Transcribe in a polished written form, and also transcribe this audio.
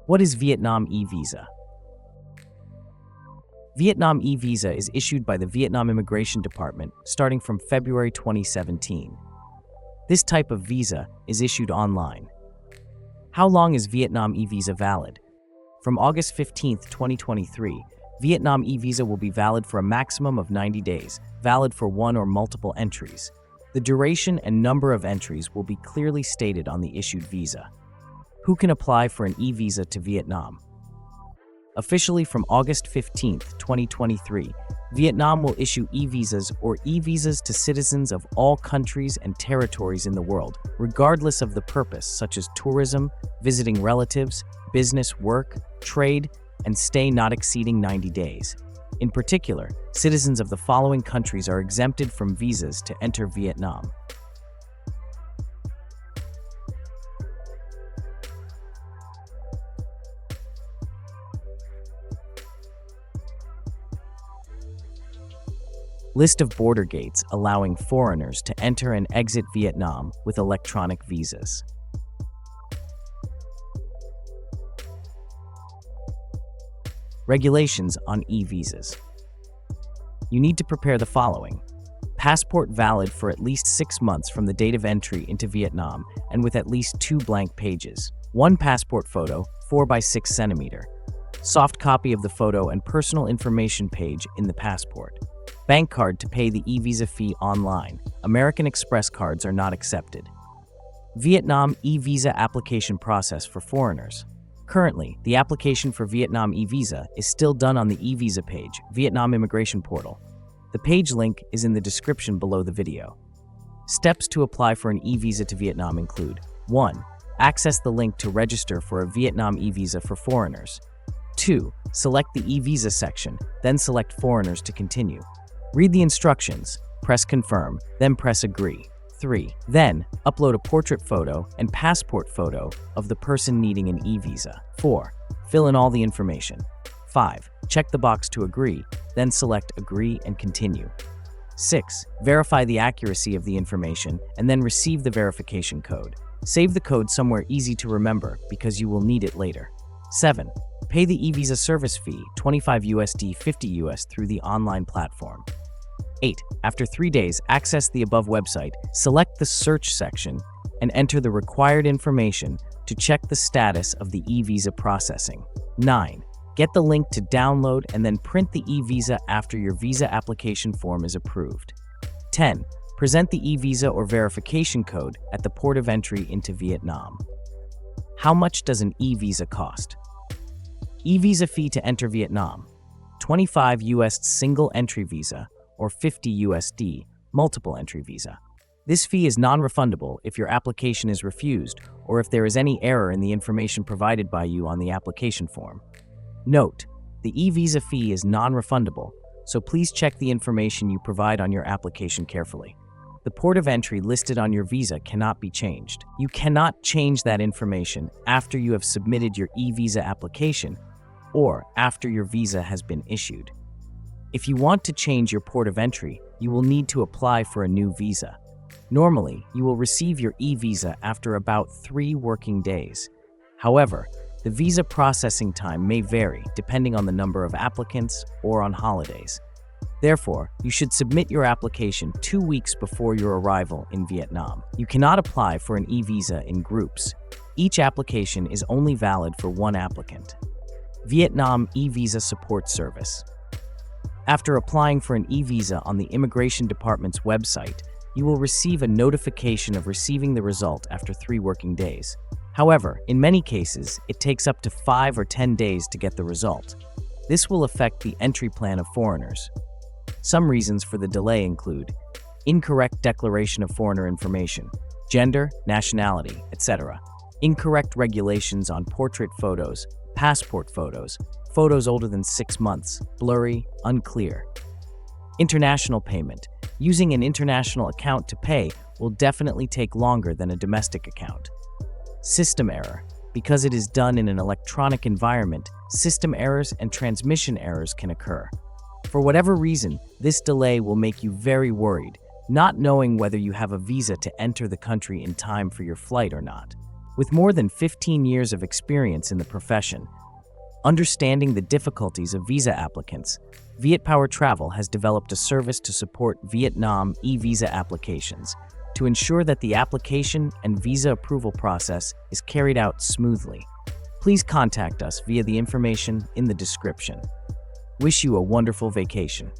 What is Vietnam e-visa? Vietnam e-visa is issued by the Vietnam Immigration Department starting from February 2017. This type of visa is issued online. How long is Vietnam e-visa valid? From August 15, 2023, Vietnam e-visa will be valid for a maximum of 90 days, valid for one or multiple entries. The duration and number of entries will be clearly stated on the issued visa. Who can apply for an e-visa to Vietnam? Officially from August 15, 2023, Vietnam will issue e-visas or e-visas to citizens of all countries and territories in the world, regardless of the purpose, such as tourism, visiting relatives, business, work, trade, and stay not exceeding 90 days. In particular, citizens of the following countries are exempted from visas to enter Vietnam. List of border gates allowing foreigners to enter and exit Vietnam with electronic visas. Regulations on e-visas. You need to prepare the following: passport valid for at least 6 months from the date of entry into Vietnam and with at least 2 blank pages. 1 passport photo, 4 by 6 centimeter. Soft copy of the photo and personal information page in the passport. Bank card to pay the e-visa fee online. American Express cards are not accepted. Vietnam e-visa application process for foreigners. Currently, the application for Vietnam e-visa is still done on the e-visa page, Vietnam Immigration Portal. The page link is in the description below the video. Steps to apply for an e-visa to Vietnam include: 1. Access the link to register for a Vietnam e-visa for foreigners. 2. Select the e-visa section, then select foreigners to continue. Read the instructions, press confirm, then press agree. 3. Then, upload a portrait photo and passport photo of the person needing an e-visa. 4. Fill in all the information. 5. Check the box to agree, then select agree and continue. 6. Verify the accuracy of the information and then receive the verification code. Save the code somewhere easy to remember because you will need it later. 7. Pay the e-visa service fee, $25 $50 through the online platform. 8. After 3 days, access the above website, select the search section, and enter the required information to check the status of the e-visa processing. 9. Get the link to download and then print the e-visa after your visa application form is approved. 10. Present the e-visa or verification code at the port of entry into Vietnam. How much does an e-visa cost? E-visa fee to enter Vietnam: $25 single entry visa or $50 multiple entry visa. This fee is non-refundable if your application is refused or if there is any error in the information provided by you on the application form. Note: the e-visa fee is non-refundable, so please check the information you provide on your application carefully. The port of entry listed on your visa cannot be changed. You cannot change that information after you have submitted your e-visa application or after your visa has been issued. If you want to change your port of entry, you will need to apply for a new visa. Normally, you will receive your e-visa after about 3 working days. However, the visa processing time may vary depending on the number of applicants or on holidays. Therefore, you should submit your application 2 weeks before your arrival in Vietnam. You cannot apply for an e-visa in groups. Each application is only valid for one applicant. Vietnam e-visa support service. After applying for an e-visa on the Immigration Department's website, you will receive a notification of receiving the result after 3 working days. However, in many cases, it takes up to 5 or 10 days to get the result. This will affect the entry plan of foreigners. Some reasons for the delay include incorrect declaration of foreigner information, gender, nationality, etc., incorrect regulations on portrait photos, passport photos, photos older than 6 months, blurry, unclear. International payment. Using an international account to pay will definitely take longer than a domestic account. System error. Because it is done in an electronic environment, system errors and transmission errors can occur. For whatever reason, this delay will make you very worried, not knowing whether you have a visa to enter the country in time for your flight or not. With more than 15 years of experience in the profession, understanding the difficulties of visa applicants, Vietpower Travel has developed a service to support Vietnam e-visa applications to ensure that the application and visa approval process is carried out smoothly. Please contact us via the information in the description. Wish you a wonderful vacation.